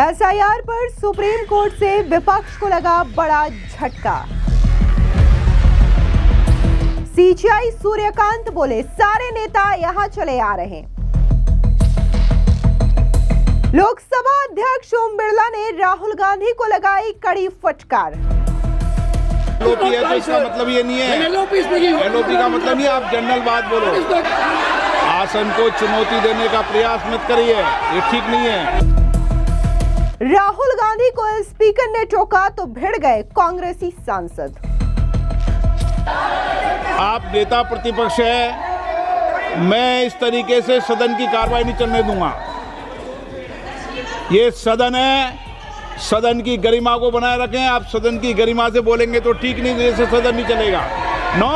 SIR पर supreme court से विपक्ष को लगा बड़ा झटका। सीजीआई सूर्यकांत बोले सारे नेता यहां चले आ रहे हैं। लोकसभा अध्यक्ष ओम बिरला ने राहुल गांधी को लगाई कड़ी फटकार। एलओपी है तो इसका मतलब ये नहीं है, एलओपी का मतलब नहीं, आप जनरल बात बोलो। आसन को चुनौती देने का प्रयास मत करिए, ये ठीक नहीं है। राहुल गांधी को स्पीकर ने टोका तो भिड़ गए कांग्रेसी सांसद। आप नेता प्रतिपक्ष है, मैं इस तरीके से सदन की कार्रवाई नहीं चलने दूंगा। ये सदन है, सदन की गरिमा को बनाए रखें। आप सदन की गरिमा से बोलेंगे तो ठीक नहीं, जैसे सदन नहीं चलेगा। नो।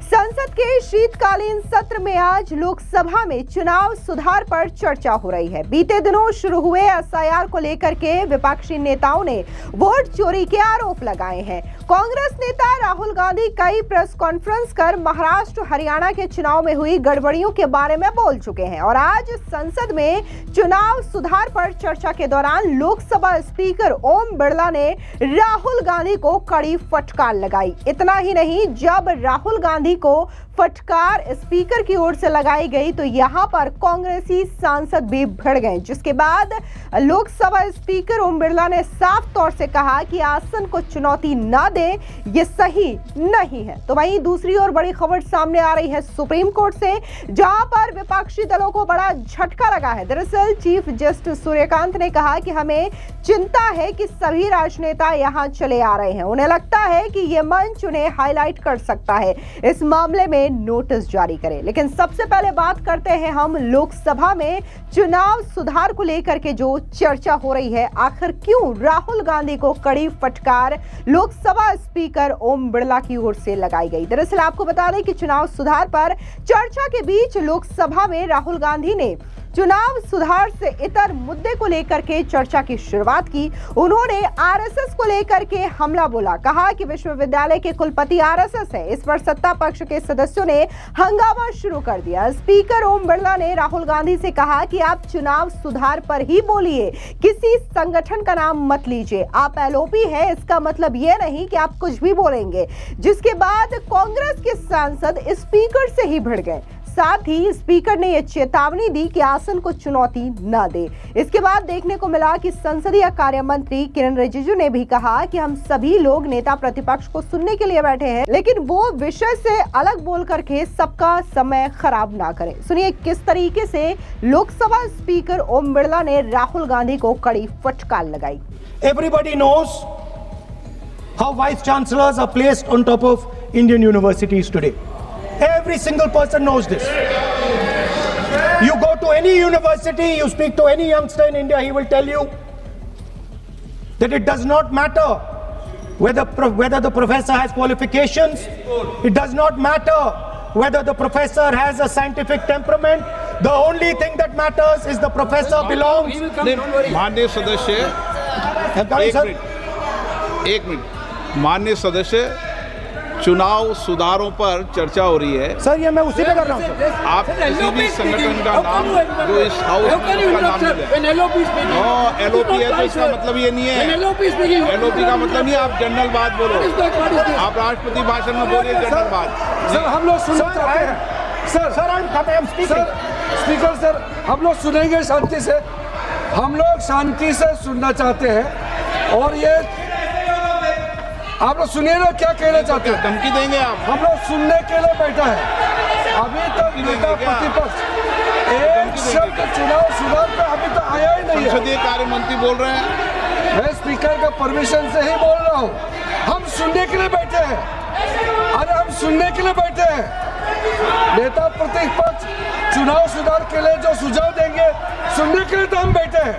संसद के शीतकालीन सत्र में आज लोकसभा में चुनाव सुधार पर चर्चा हो रही है। बीते दिनों शुरू हुए एसआईआर को लेकर के विपक्षी नेताओं ने वोट चोरी के आरोप लगाए हैं। कांग्रेस नेता राहुल गांधी कई प्रेस कॉन्फ्रेंस कर महाराष्ट्र हरियाणा के चुनाव में हुई गड़बड़ियों के बारे में बोल चुके हैं और आज संसद में चुनाव सुधार पर चर्चा के दौरान लोकसभा स्पीकर ओम बिरला ने राहुल गांधी को कड़ी फटकार लगाई। इतना ही नहीं, जब राहुल गांधी को फटकार स्पीकर की ओर से लगाई गई तो यहां पर कांग्रेसी सांसद भी भिड़ गए, जिसके बाद लोकसभा स्पीकर ओम बिरला ने साफ तौर से कहा कि आसन को चुनौती ना दे, ये सही नहीं है। तो वहीं दूसरी ओर बड़ी खबर सामने आ रही है सुप्रीम कोर्ट से, जहां पर विपक्षी दलों को बड़ा झटका लगा है। दरअसल चीफ जस्टिस सूर्यकांत ने कहा कि हमें चिंता है कि सभी राजनेता यहां चले आ रहे हैं। उन्हें लगता है कि यह मंच उन्हें हाईलाइट कर सकता है, इस मामले में नोटिस जारी करें। लेकिन सबसे पहले बात करते हैं हम लोकसभा में चुनाव सुधार को लेकर के जो चर्चा हो रही है। आखिर क्यों राहुल गांधी को कड़ी फटकार लोकसभा स्पीकर ओम बिरला की ओर से लगाई गई? दरअसल आपको बता दें कि चुनाव सुधार पर चर्चा के बीच लोकसभा में राहुल गांधी ने चुनाव सुधार से इतर मुद्दे को लेकर के चर्चा की शुरुआत की। उन्होंने आरएसएस को लेकर के हमला बोला, कहा कि विश्वविद्यालय के कुलपति आरएसएस है। इस पर सत्ता पक्ष के सदस्यों ने हंगामा शुरू कर दिया। स्पीकर ओम बिरला ने राहुल गांधी से कहा कि आप चुनाव सुधार पर ही बोलिए, किसी संगठन का नाम मत लीजिए। आप एलओपी है, इसका मतलब यह नहीं कि आप कुछ भी बोलेंगे। जिसके बाद कांग्रेस के सांसद स्पीकर से ही भिड़ गए। साथ ही स्पीकर ने यह चेतावनी दी कि आसन को चुनौती न दे। इसके बाद देखने को मिला कि संसदीय कार्य मंत्री किरण रिजिजू ने भी कहा कि हम सभी लोग नेता प्रतिपक्ष को सुनने के लिए बैठे हैं, लेकिन वो विषय से अलग बोल करके सबका समय खराब ना करें। सुनिए किस तरीके से लोकसभा स्पीकर ओम बिरला ने राहुल गांधी को कड़ी फटकार लगाई। Everybody knows how vice chancellors are placed on top of Indian universities today. Every single person knows this. You go to any university, you speak to any youngster in India, he will tell you that it does not matter whether the professor has qualifications. It does not matter whether the professor has a scientific temperament. The only thing that matters is the professor belongs. माननीय सदस्य, एक minute, माननीय सदस्य, चुनाव सुधारों पर चर्चा हो रही है। सर ये मैं उसी पे कर रहा हूँ। आप किसी भी संगठन का नाम जो इस हाउस का नाम ले, एलओपी है तो इसका मतलब ये नहीं है, एलओपी का मतलब नहीं, आप जनरल बात बोलो। आप राष्ट्रपति भाषण में बोलिए जनरल बात। सर हम लोग सुनना चाहते हैं। सर स्पीकर सर, हम लोग सुनेंगे शांति से, हम लोग शांति से सुनना चाहते हैं। और ये आप लोग सुनिए ना क्या कहना चाहते हैं। धमकी देंगे आप? हम लोग सुनने के लिए बैठा है। अभी तक नेता प्रतिपक्ष एक शब्द चुनाव सुधार पे अभी तो आया ही नहीं है। संसदीय कार्य मंत्री बोल रहे हैं। मैं स्पीकर का परमिशन से ही बोल रहा हूँ। हम सुनने के लिए बैठे हैं। अरे हम सुनने के लिए बैठे हैं। नेता प्रतिपक्ष चुनाव सुधार के लिए जो सुझाव देंगे सुनने के लिए तो हम बैठे हैं,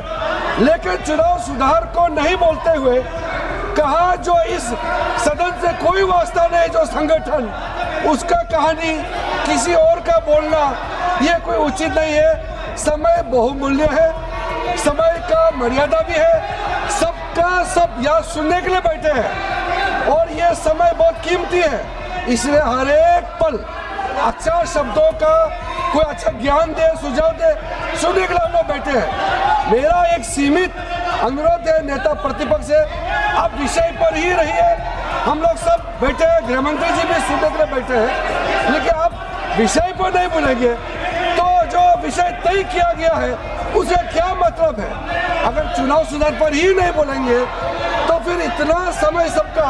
लेकिन चुनाव सुधार को नहीं बोलते हुए कहा जो इस सदन से कोई वास्ता नहीं, जो संगठन उसका कहानी किसी और का बोलना ये कोई उचित नहीं है। समय बहुमूल्य है, समय का मर्यादा भी है। सबका सब यहाँ सुनने के लिए बैठे हैं और ये समय बहुत कीमती है, इसलिए हर एक पल अच्छा शब्दों का कोई अच्छा ज्ञान दे, सुझाव दे, सुनने के लिए हम लोग बैठे हैं। मेरा एक सीमित अनुरोध है नेता प्रतिपक्ष से, आप विषय पर ही रहिए। हम लोग सब बैठे हैं, गृह मंत्री जी भी सुनने के लिए बैठे हैं, लेकिन आप विषय पर नहीं बोलेंगे तो जो विषय तय किया गया है उसे क्या मतलब है? अगर चुनाव सुधार पर ही नहीं बोलेंगे तो फिर इतना समय सबका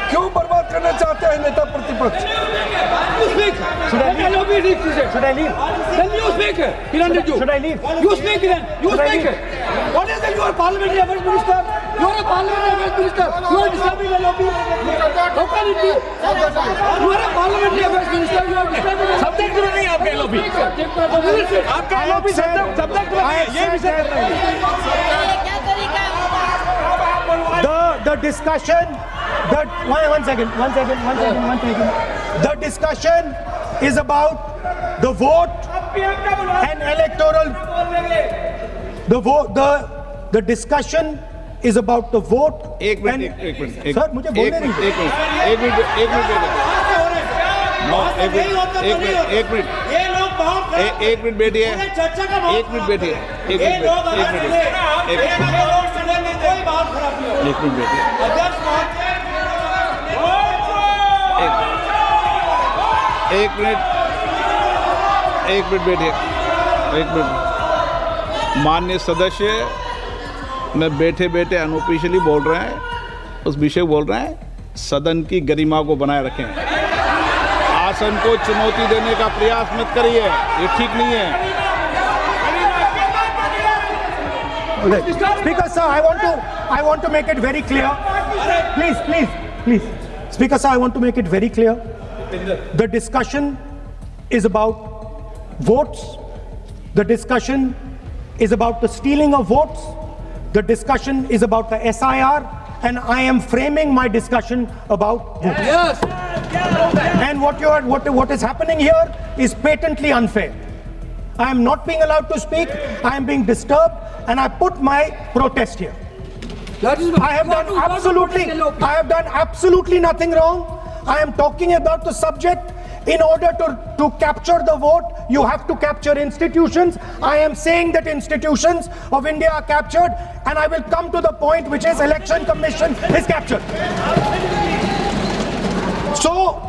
क्यों बर्बाद करना चाहते हैं नेता प्रतिपक्ष? Should I leave? Should I leave? Then you speak, Kiran Rijiju. Should I leave? You speak then. You Should I speak. leave? What is it? You are parliamentary affairs minister. You are a parliamentary affairs minister. You are disturbing the lobby. How can it be? You are a parliamentary affairs minister. You are disturbing. Subject में नहीं आपके lobby. आपका lobby subject में नहीं है. ये विषय the discussion, one second. The discussion is about the vote and electoral. The discussion is about the vote. एक मिनट सर मुझे बोलने दीजिए. एक मिनट बैठिए. माननीय सदस्य मैं बैठे बैठे अनऑफिशियली बोल रहे हैं, उस विषय बोल रहे हैं, सदन की गरिमा को बनाए रखें, आसन को चुनौती देने का प्रयास मत करिए, ये ठीक नहीं है. Speaker sir, I want to make it very clear. Please. Speaker sir, I want to make it very clear. The discussion is about votes. The discussion is about the stealing of votes. The discussion is about the SIR, and I am framing my discussion about votes. Yes. And what is happening here is patently unfair. I am not being allowed to speak. I am being disturbed, and I put my protest here. That is. I have done absolutely nothing wrong. I am talking about the subject. In order to capture the vote, you have to capture institutions. I am saying that institutions of India are captured, and I will come to the point, which is Election Commission is captured. So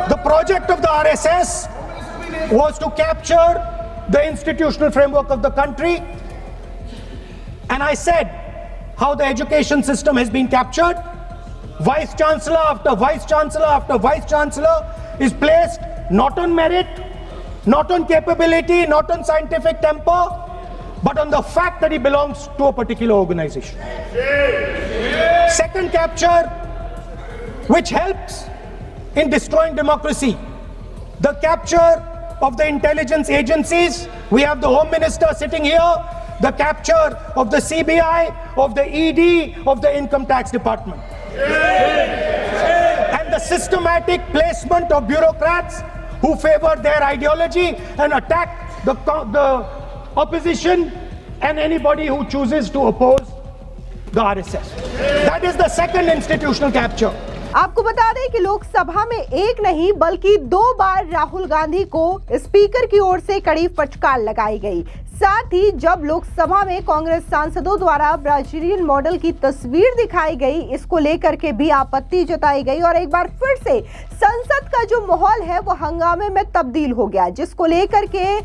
the project of the RSS was to capture the institutional framework of the country, and I said how the education system has been captured. Vice Chancellor after Vice Chancellor after Vice Chancellor is placed not on merit, not on capability, not on scientific temper, but on the fact that he belongs to a particular organization. Second capture, which helps in destroying democracy, the capture of the intelligence agencies. We have the Home Minister sitting here. The capture of the CBI, of the ED, of the Income Tax Department. And the systematic placement of bureaucrats who favor their ideology and attack the opposition and anybody who chooses to oppose the RSS. That is the second institutional capture. आपको बता दें कि लोकसभा में एक नहीं बल्कि 2 बार राहुल गांधी को speaker की ओर से कड़ी फटकार लगाई गई। साथ ही जब लोकसभा में कांग्रेस सांसदों द्वारा ब्राजीलियन मॉडल की तस्वीर दिखाई गई, इसको लेकर के भी आपत्ति जताई गई और एक बार फिर से संसद का जो माहौल है वो हंगामे में तब्दील हो गया, जिसको लेकर के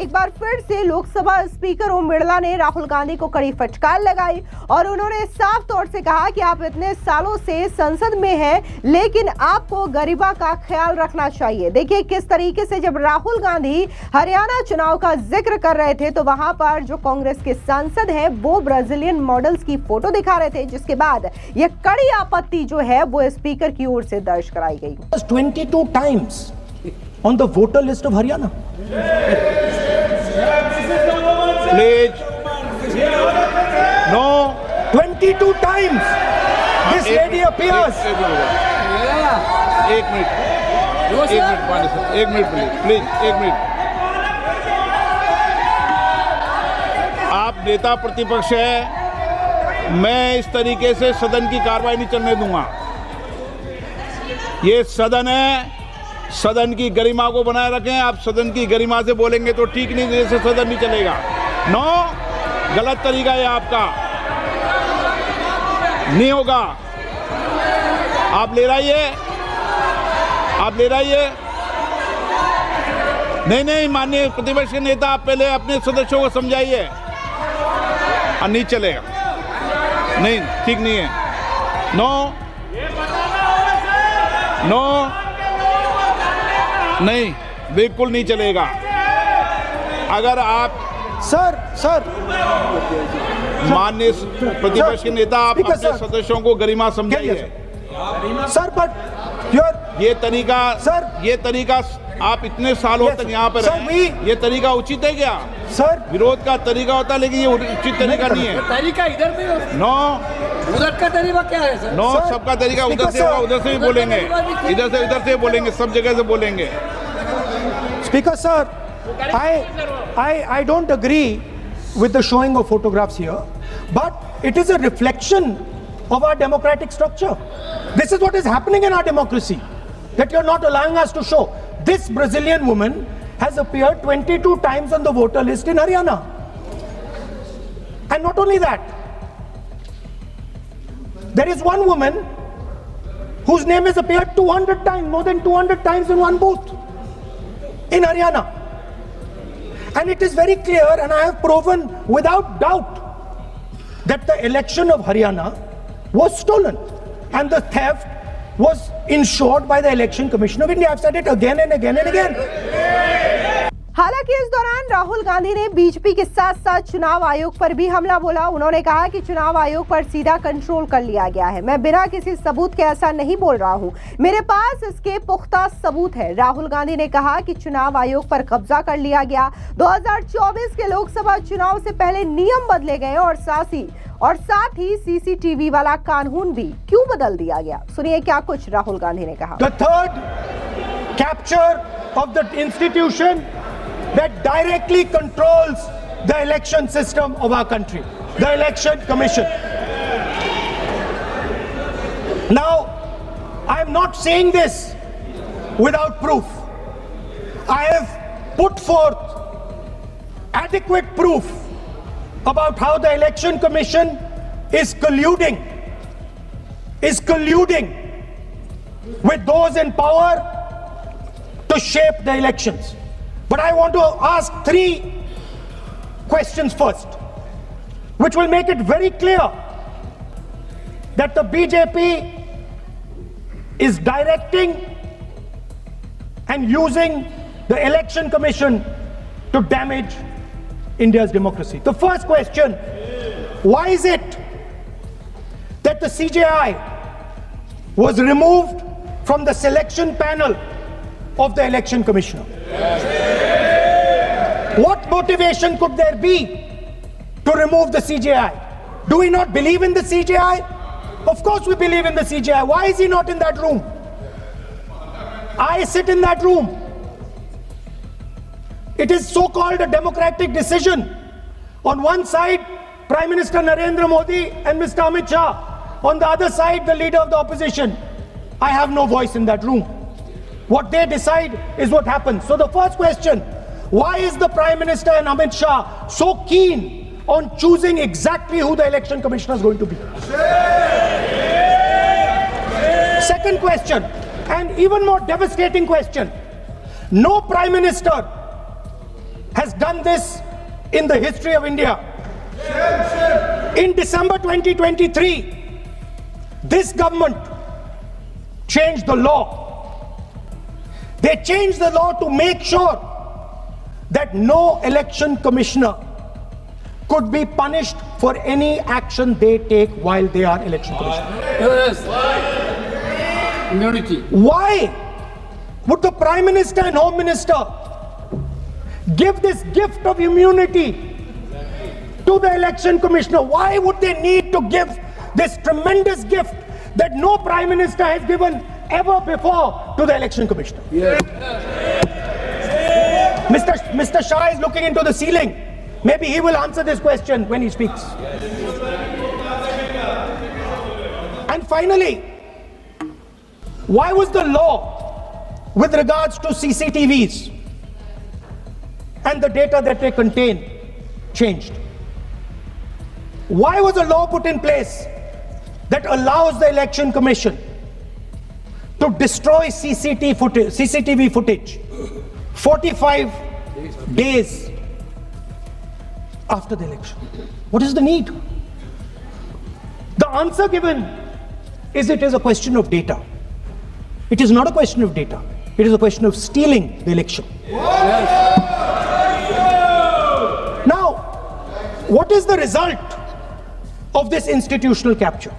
एक बार फिर से लोकसभा स्पीकर ओम बिरला ने राहुल गांधी को कड़ी फटकार लगाई और उन्होंने साफ तौर से कहा कि आप इतने सालों से संसद में हैं, लेकिन आपको गरिमा का ख्याल रखना चाहिए। देखिए किस तरीके से जब राहुल गांधी हरियाणा चुनाव का जिक्र कर रहे थे तो वहां पर जो कांग्रेस के सांसद हैं वो ब्राजीलियन मॉडल्स की फोटो दिखा रहे थे, जिसके बाद ये कड़ी आपत्ति जो है वो स्पीकर की ओर से दर्ज कराई गई। 22 times on the voter list of Haryana. Please. No. 22 times this lady appears. एक मिनट प्लीज। आप नेता प्रतिपक्ष है, मैं इस तरीके से सदन की कार्रवाई नहीं चलने दूंगा। ये सदन है, सदन की गरिमा को बनाए रखें। आप सदन की गरिमा से बोलेंगे तो ठीक नहीं, जैसे सदन नहीं चलेगा। नो, गलत तरीका है आपका। नहीं होगा। आप ले रहिए, आप ले रहिए। नहीं, माननीय प्रतिपक्ष के नेता, आप पहले अपने सदस्यों को समझाइए। नहीं चलेगा, नहीं, ठीक नहीं है। नो, नहीं, बिल्कुल नहीं चलेगा। अगर आप सर माननीय प्रतिपक्ष के नेता, आप Speaker, अपने sir. सदस्यों को गरिमा समझाइए। सर, बट ये तरीका, सर, ये तरीका आप इतने सालों Yes, तक यहाँ पर sir, रहे, ये तरीका उचित है क्या? सर, विरोध का तरीका होता है, लेकिन ये उचित तरीका नहीं है। तरीका इधर भी हो, नो, उधर का तरीका क्या है सर? नो, सर, सबका तरीका उधर Speaker, से होगा, sir. उधर से भी बोलेंगे, इधर से बोलेंगे, सब जगह से बोलेंगे। Speaker, sir, I don't agree with the showing of photographs here, but it is a reflection of our democratic structure. This is what is happening in our democracy, that you're not allowing us to show. This Brazilian woman has appeared 22 times on the voter list in Haryana. And not only that, there is one woman whose name has appeared 200 times, more than 200 times in one booth in Haryana. And it is very clear, and I have proven without doubt, that the election of Haryana was stolen and the theft was ensured by the Election Commission of India. I've said it again and again and again. हालांकि इस दौरान राहुल गांधी ने BJP के साथ साथ चुनाव आयोग पर भी हमला बोला। उन्होंने कहा कि चुनाव आयोग पर सीधा कंट्रोल कर लिया गया है। मैं बिना किसी सबूत के ऐसा नहीं बोल रहा हूं, मेरे पास इसके पुख्ता सबूत है। राहुल गांधी ने कहा कि चुनाव आयोग पर कब्जा कर लिया गया। 2024 के लोकसभा चुनाव से पहले नियम बदले गए और साथ ही सीसीटीवी वाला कानून भी क्यों बदल दिया गया। सुनिए क्या कुछ राहुल गांधी ने कहा। The third capture of the institution that directly controls the election system of our country, the Election Commission. Now, I am not saying this without proof. I have put forth adequate proof about how the Election Commission is colluding with those in power to shape the elections. But I want to ask 3 questions first, which will make it very clear that the BJP is directing and using the Election Commission to damage India's democracy. The first question, why is it that the CJI was removed from the selection panel of the Election Commissioner? What motivation could there be to remove the CJI? Do we not believe in the CJI? Of course we believe in the CJI. Why is he not in that room? I sit in that room. It is so-called a democratic decision. On one side, Prime Minister Narendra Modi and Mr. Amit Shah. On the other side, the leader of the opposition. I have no voice in that room. What they decide is what happens. So the first question, why is the Prime Minister and Amit Shah so keen on choosing exactly who the Election Commissioner is going to be? Second question, and even more devastating question, no Prime Minister has done this in the history of India. In December 2023, this government changed the law. They changed the law to make sure that no election commissioner could be punished for any action they take while they are election commissioner. Yes. Immunity. Why would the Prime Minister and Home Minister give this gift of immunity to the election commissioner? Why would they need to give this tremendous gift that no Prime Minister has given ever before to the election commissioner? Yes. Mr. Shah is looking into the ceiling. Maybe he will answer this question when he speaks. And finally, why was the law with regards to CCTVs and the data that they contain changed? Why was a law put in place that allows the Election Commission to destroy CCTV footage 45 days after the election. What is the need? The answer given is it is a question of data. It is not a question of data. It is a question of stealing the election. Now, what is the result of this institutional capture?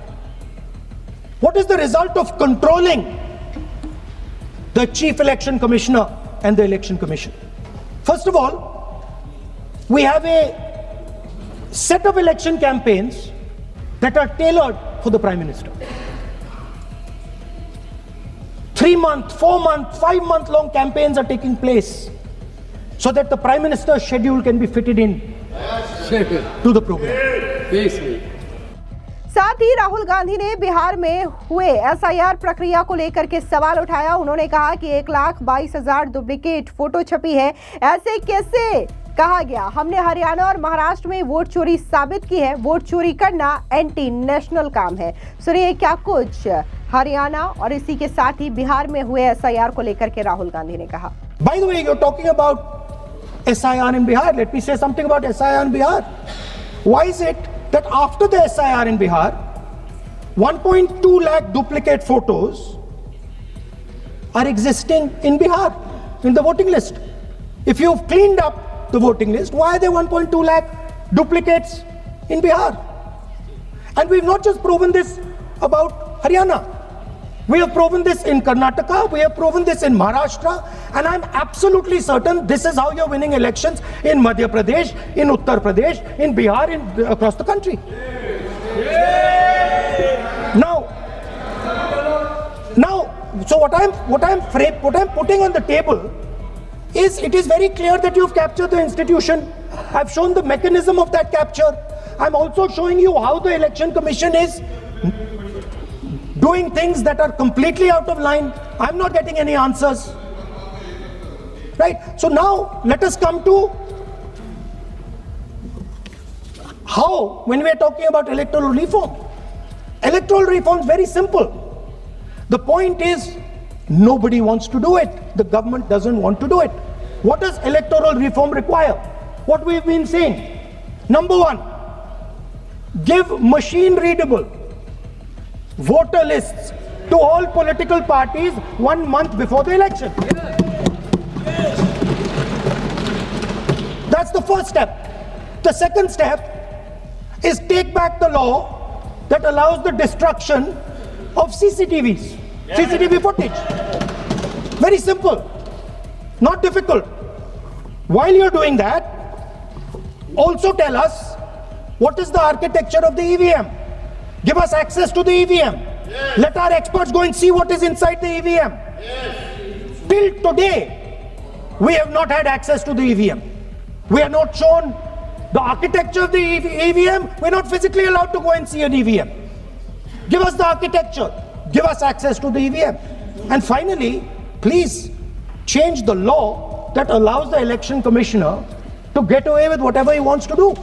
What is the result of controlling the Chief Election Commissioner and the Election Commission? First of all, we have a set of election campaigns that are tailored for the Prime Minister. 3-month, 4-month, 5-month long campaigns are taking place so that the Prime Minister's schedule can be fitted in to the program. साथ ही राहुल गांधी ने बिहार में हुए SIR प्रक्रिया को लेकर के सवाल उठाया। उन्होंने कहा कि 1,22,000 डुप्लीकेट फोटो छपी है, ऐसे कैसे कहा गया? हमने हरियाणा और महाराष्ट्र में वोट चोरी साबित की है। वोट चोरी करना एंटी नेशनल काम है। सुनिए क्या कुछ हरियाणा और इसी के साथ ही बिहार में हुए एसआईआर को लेकर के राहुल गांधी ने कहा। By the way, you're talking about SIR in Bihar. Let me say something about SIR in Bihar. Why is it that after the SIR in Bihar, 1.2 lakh duplicate photos are existing in Bihar, in the voting list? If you've cleaned up the voting list, why are there 1.2 lakh duplicates in Bihar? And we've not just proven this about Haryana. We have proven this in Karnataka, we have proven this in Maharashtra, and I'm absolutely certain this is how you're winning elections in Madhya Pradesh, in Uttar Pradesh, in Bihar, across the country. Now, so what I'm putting on the table is it is very clear that you've captured the institution. I've shown the mechanism of that capture. I'm also showing you how the Election Commission is doing things that are completely out of line. I'm not getting any answers. Right? So now let us come to how, when we are talking about electoral reform. Electoral reform is very simple. The point is, nobody wants to do it. The government doesn't want to do it. What does electoral reform require? What we've been saying. Number one, give machine readable voter lists to all political parties 1 month before the election. That's the first step. The second step is take back the law that allows the destruction of CCTVs, CCTV footage. Very simple, not difficult. While you're doing that, also tell us what is the architecture of the EVM. Give us access to the EVM. Yes. Let our experts go and see what is inside the EVM. Yes. Till today, we have not had access to the EVM. We are not shown the architecture of the EVM. We're not physically allowed to go and see an EVM. Give us the architecture. Give us access to the EVM. And finally, please change the law that allows the election commissioner to get away with whatever he wants to do.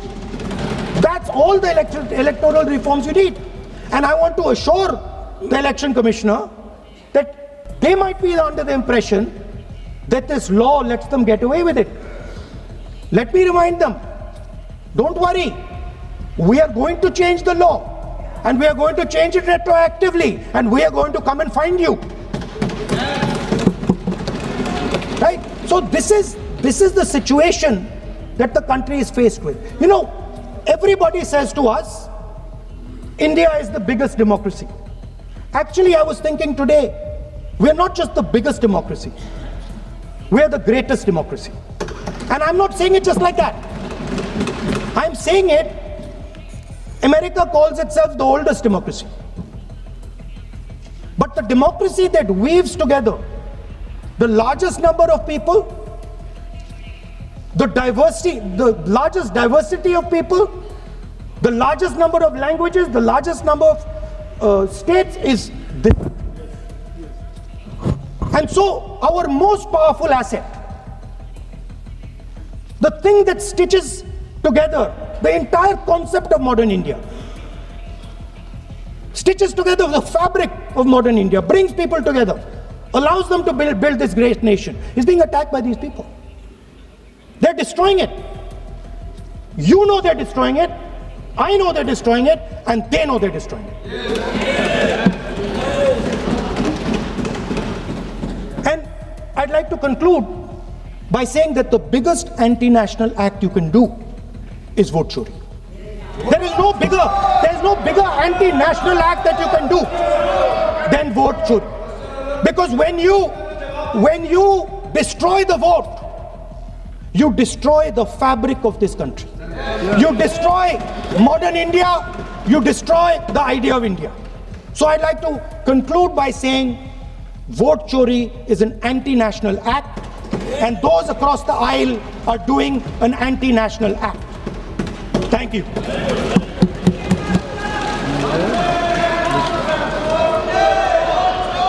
That's all the electoral reforms you need. And I want to assure the election commissioner that they might be under the impression that this law lets them get away with it. Let me remind them, don't worry, we are going to change the law and we are going to change it retroactively and we are going to come and find you. Right? So this is the situation that the country is faced with. You know, everybody says to us, India is the biggest democracy. Actually, I was thinking today, we're not just the biggest democracy, we're the greatest democracy. And I'm not saying it just like that. I'm saying it, America calls itself the oldest democracy. But the democracy that weaves together the largest number of people, the largest diversity of people, the largest number of languages, the largest number of states is this. And so our most powerful asset, the thing that stitches together the entire concept of modern India, stitches together the fabric of modern India, brings people together, allows them to build this great nation, is being attacked by these people. They're destroying it. You know they're destroying it. I know they're destroying it, and they know they're destroying it. And I'd like to conclude by saying that the biggest anti-national act you can do is vote chori. There is no bigger anti-national act that you can do than vote chori. Because when you destroy the vote, you destroy the fabric of this country. You destroy modern India, you destroy the idea of India. So I'd like to conclude by saying vote chori is an anti-national act, and those across the aisle are doing an anti-national act. Thank you.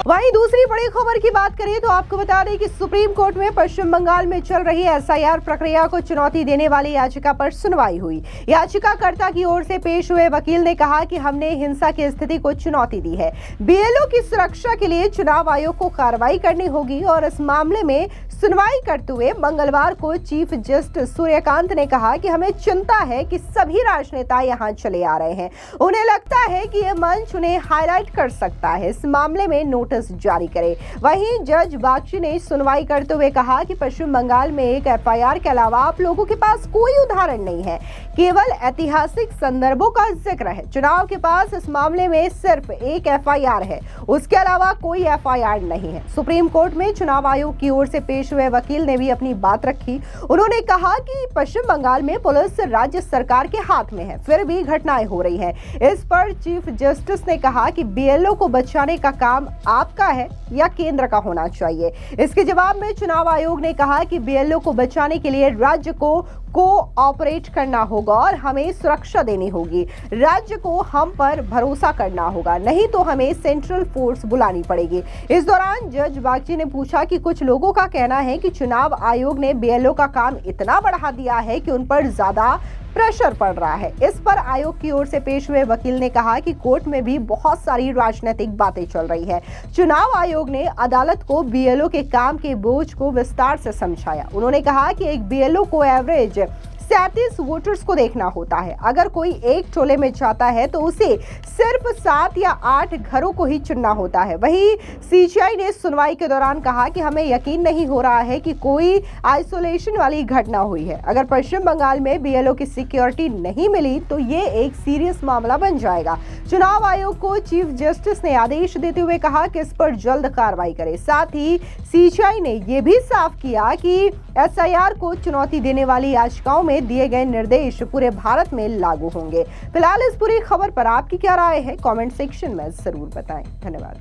वहीं दूसरी बड़ी खबर की बात करें तो आपको बता दें कि सुप्रीम कोर्ट में पश्चिम बंगाल में चल रही एसआईआर प्रक्रिया को चुनौती देने वाली याचिका पर सुनवाई हुई। याचिकाकर्ता की ओर से पेश हुए वकील ने कहा कि हमने हिंसा की स्थिति को चुनौती दी है। बीएलओ की सुरक्षा के लिए चुनाव आयोग को कार्रवाई करनी होगी और इस मामले में सुनवाई करते हुए मंगलवार को चीफ जस्टिस सूर्यकांत ने कहा कि हमें चिंता है कि सभी राजनेता यहां चले आ रहे हैं। उन्हें लगता है कि यह मंच उन्हें हाईलाइट कर सकता है, इस मामले में नोटिस जारी करे। वहीं जज बागची ने सुनवाई करते हुए कहा कि पश्चिम बंगाल में एक एफआईआर के अलावा आप लोगों के पास कोई उदाहरण नहीं है, केवल ऐतिहासिक संदर्भों का जिक्र है। चुनाव के पास इस मामले में सिर्फ एक एफआईआर है, उसके अलावा कोई एफआईआर नहीं है। सुप्रीम कोर्ट में चुनाव आयोग की ओर से पेश हुए वकील ने भी अपनी बात रखी। उन्होंने कहा कि पश्चिम बंगाल में पुलिस राज्य सरकार के हाथ में है, फिर भी घटनाएं हो रही हैं। इस पर चीफ जस्टिस ने कहा कि बीएलओ को बचाने का काम आपका है या केंद्र का होना चाहिए। इसके जवाब में चुनाव आयोग ने कहा कि बीएलओ को बचाने के लिए राज्य को कोऑपरेट करना होगा और हमें सुरक्षा देनी होगी। राज्य को हम पर भरोसा करना होगा, नहीं तो हमें सेंट्रल फोर्स बुलानी पड़ेगी। इस दौरान जज बागची ने पूछा कि कुछ लोगों का कहना है कि चुनाव आयोग ने बीएलओ का काम इतना बढ़ा दिया है कि उन पर ज्यादा प्रेशर पड़ रहा है। इस पर आयोग की ओर से पेश हुए वकील ने कहा कि कोर्ट में भी बहुत सारी राजनीतिक बातें चल रही है। चुनाव आयोग ने अदालत को बीएलओ के काम के बोझ को विस्तार से समझाया। उन्होंने कहा कि एक बीएलओ को एवरेज 37 वोटर्स को देखना होता है। अगर कोई एक टोले में जाता है तो उसे सिर्फ 7 या 8 घरों को ही चुनना होता है। वहीं सीजीआई ने सुनवाई के दौरान कहा कि हमें यकीन नहीं हो रहा है कि कोई आइसोलेशन वाली घटना हुई है। अगर पश्चिम बंगाल में बीएलओ की सिक्योरिटी नहीं मिली तो ये एक सीरियस मामला बन जाएगा। चुनाव आयोग को चीफ जस्टिस ने आदेश देते हुए कहा कि इस पर जल्द कार्रवाई करे। साथ ही सीजीआई ने यह भी साफ किया कि एसआईआर को चुनौती देने वाली याचिकाओं में दिए गए निर्देश पूरे भारत में लागू होंगे। फिलहाल इस पूरी खबर पर आपकी क्या राय है, कमेंट सेक्शन में जरूर बताएं। धन्यवाद।